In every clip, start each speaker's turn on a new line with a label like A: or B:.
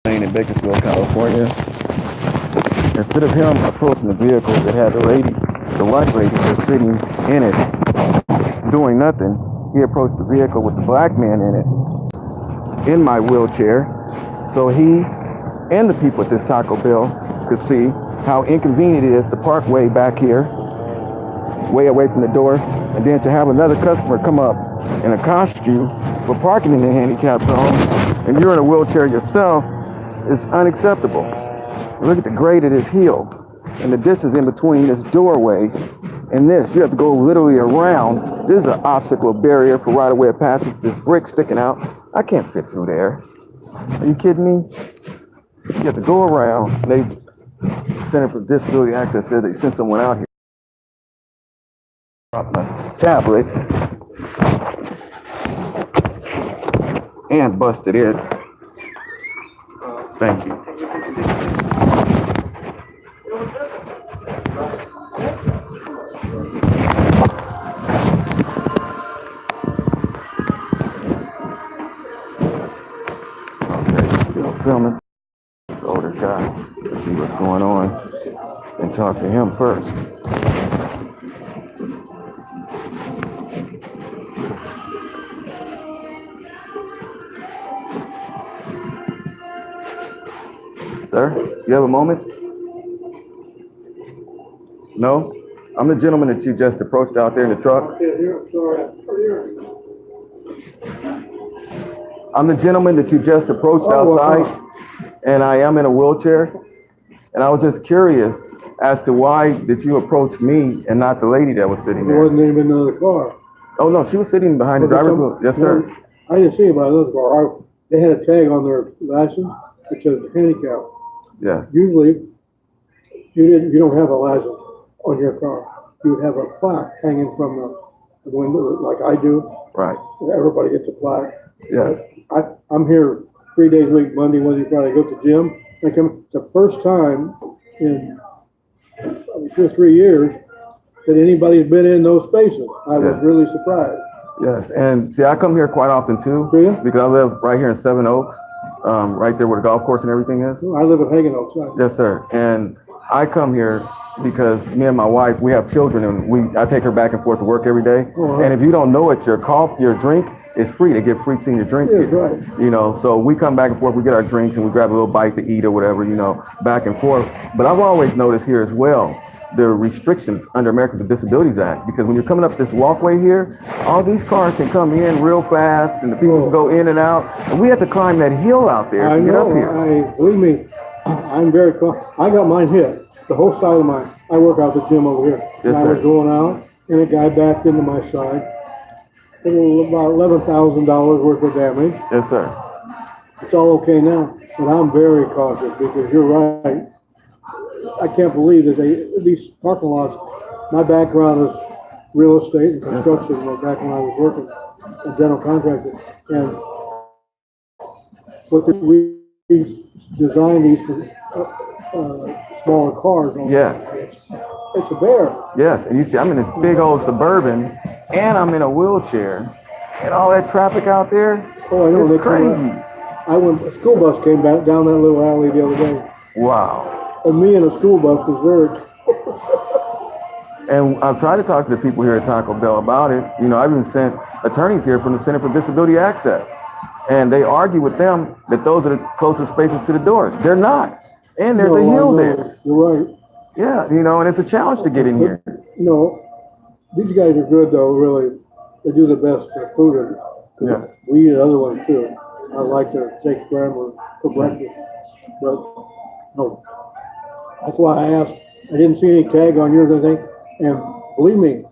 A: In Bakersfield, California. Instead of him approaching the vehicle that had the white lady just sitting in it, doing nothing, he approached the vehicle with the black man in it, in my wheelchair, so he and the people at this Taco Bell could see how inconvenient it is to park way back here, way away from the door, and then to have another customer come up and accost you for parking in the handicap zone, and you're in a wheelchair yourself, is unacceptable. Look at the grade of this hill and the distance in between this doorway and this. You have to go literally around. This is an obstacle barrier for right-of-way passage. There's bricks sticking out. I can't fit through there. Are you kidding me? You have to go around. They Center for Disability Access said they sent someone out here. Dropped my tablet and busted it. Thank you. Okay, still filming. This older guy. Let's see what's going on and talk to him first. Sir, you have a moment? No? I'm the gentleman that you just approached out there in the truck. I'm the gentleman that you just approached outside, and I am in a wheelchair. And I was just curious as to why did you approach me and not the lady that was sitting there?
B: There wasn't even another car.
A: Oh, no, she was sitting behind the driver's wheel. Yes, sir.
B: I didn't see about another car. They had a tag on their license that says handicap.
A: Yes.
B: Usually, you don't have a license on your car. You would have a plaque hanging from the window, like I do.
A: Right.
B: Everybody gets a plaque.
A: Yes.
B: I'm here 3 days a week, Monday, Wednesday, Friday. I go to the gym. It's the first time in 2 or 3 years that anybody's been in those spaces. I was really surprised.
A: Yes, and see, I come here quite often too, because I live right here in Seven Oaks, right there where the golf course and everything is.
B: I live in Hagen Oaks. Right?
A: Yes, sir. And I come here because me and my wife, we have children, and I take her back and forth to work every day. And if you don't know it, your drink is free. They get free senior drinks here.
B: Right.
A: You know, so we come back and forth, we get our drinks, and we grab a little bite to eat or whatever, you know, back and forth. But I've always noticed here as well, the restrictions under Americans with Disabilities Act, because when you're coming up this walkway here, all these cars can come in real fast, and the people can go in and out, and we have to climb that hill out there to get up here.
B: Believe me, I'm very I got mine hit, the whole side of mine. I work out the gym over here.
A: Yes,
B: and I was going out, and a guy backed into my side. It was about $11,000 worth of damage.
A: Yes, sir.
B: It's all okay now, but I'm very cautious because you're right. I can't believe that these parking lots, my background is real estate and construction, back when I was working as general contractor. And we designed these for smaller cars.
A: Yes.
B: It's a bear.
A: Yes, and you see, I'm in this big old Suburban, and I'm in a wheelchair, and all that traffic out there, it's crazy.
B: A school bus came back down that little alley the other day.
A: Wow.
B: And me in a school bus was very...
A: And I've tried to talk to the people here at Taco Bell about it. You know, I've even sent attorneys here from the Center for Disability Access, and they argue with them that those are the closest spaces to the door. They're not. And there's a hill there.
B: You're right.
A: Yeah, you know, and it's a challenge to get in here.
B: No, these guys are good though, really. They do the best for food.
A: Yes.
B: We eat other ones too. I like to take grandma for breakfast. But no. That's why I asked. I didn't see any tag on yours or anything. And believe me,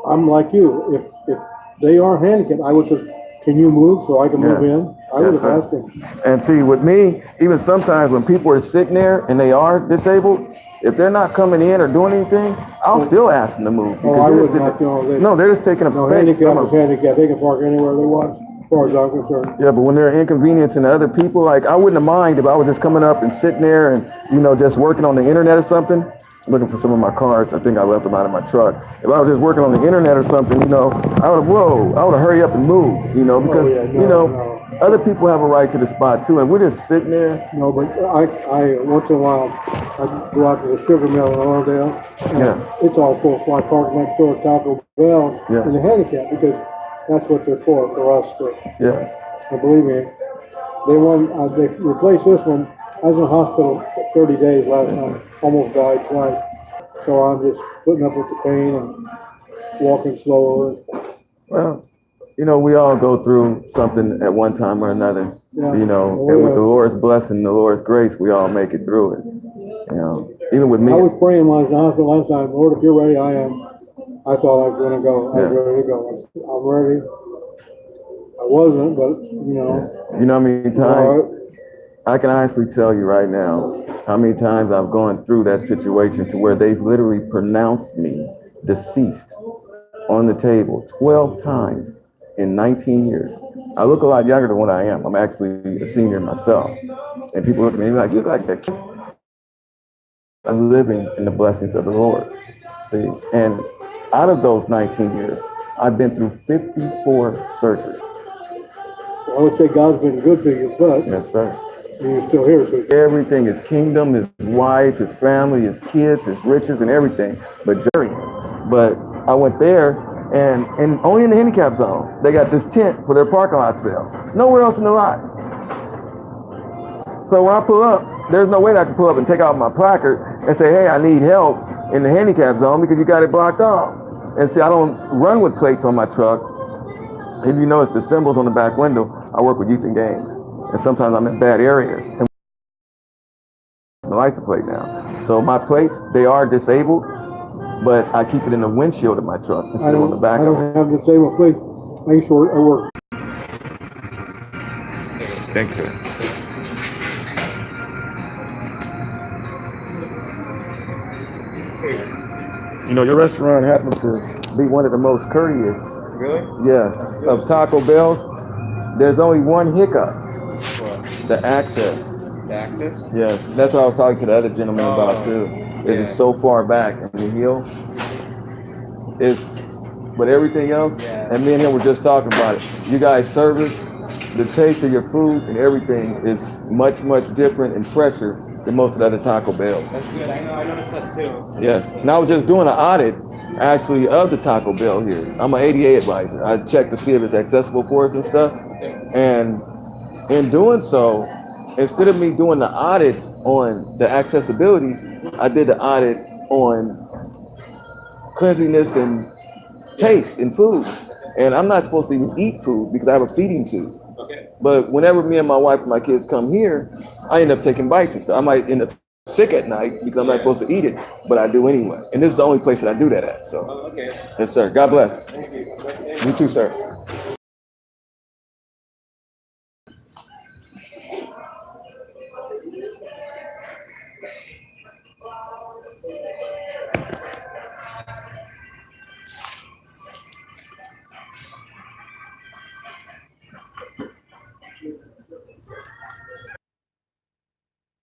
B: I'm like you. If they are handicapped, I would say, can you move so I can move in? I would have asked them.
A: And see, with me, even sometimes when people are sitting there and they are disabled, if they're not coming in or doing anything, I'll still ask them to move.
B: Oh, I would not do all this.
A: No, they're just taking up space.
B: Handicap is handicap. They can park anywhere they want, as far as I'm concerned.
A: Yeah, but when they're inconveniencing to other people, like I wouldn't have mind if I was just coming up and sitting there and, you know, just working on the internet or something. Looking for some of my cards. I think I left them out of my truck. If I was just working on the internet or something, you know, I would have hurry up and move, you know, because, other people have a right to the spot too, and we're just sitting there.
B: No, but I once in a while, I go out to the sugar mill in Oradell. And
A: Yeah.
B: it's all full. So I park next door to Taco Bell
A: Yeah.
B: in the handicap because that's what they're for us to.
A: Yes.
B: And believe me, they replaced this one. I was in the hospital 30 days last time, almost died twice. So I'm just putting up with the pain and walking slower.
A: Well, we all go through something at one time or another.
B: Yeah.
A: And with the Lord's blessing, the Lord's grace, we all make it through it. Even with me.
B: I was praying when I was in the hospital last time, Lord, if you're ready, I am. I thought I was going to go. I was ready to go. I said, I'm ready. I wasn't, but
A: How many times
B: all right.
A: I can honestly tell you right now how many times I've gone through that situation to where they've literally pronounced me deceased on the table 12 times in 19 years. I look a lot younger than what I am. I'm actually a senior myself. And people look at me and be like, you look like that kid. I'm living in the blessings of the Lord. See, and out of those 19 years, I've been through 54 surgeries.
B: I would say God's been good to you, but
A: Yes, sir.
B: you're still here. So
A: Everything, his kingdom, his wife, his family, his kids, his riches, and everything. But I went there, and only in the handicap zone, they got this tent for their parking lot sale. Nowhere else in the lot. So when I pull up, there's no way that I can pull up and take out my placard and say, hey, I need help in the handicap zone because you got it blocked off. And see, I don't run with plates on my truck. If you notice the symbols on the back window, I work with youth and gangs. And sometimes I'm in bad areas. And the license plate now. So my plates, they are disabled, but I keep it in the windshield of my truck instead of on the back.
B: I don't have the same plate. I used to work.
A: Thank you, sir. Your restaurant happens to be one of the most courteous.
C: Really?
A: Yes, of Taco Bell's. There's only one hiccup.
C: What?
A: The access.
C: The access?
A: Yes, that's what I was talking to the other gentleman about too. It's so far back in the hill. But everything else, and me and him were just talking about it. You guys' service, the taste of your food and everything is much, much different and fresher than most of the other Taco Bells.
C: That's good. I noticed that too.
A: Yes. And I was just doing an audit, actually, of the Taco Bell here. I'm an ADA advisor. I check to see if it's accessible for us and stuff. And in doing so, instead of me doing the audit on the accessibility, I did the audit on cleanliness and taste in food. And I'm not supposed to even eat food because I have a feeding tube.
C: Okay.
A: But whenever me and my wife and my kids come here, I end up taking bites and stuff. I might end up sick at night because I'm not supposed to eat it, but I do anyway. And this is the only place that I do that at. So,
C: Okay.
A: yes, sir. God bless.
C: Thank you.
A: You too, sir.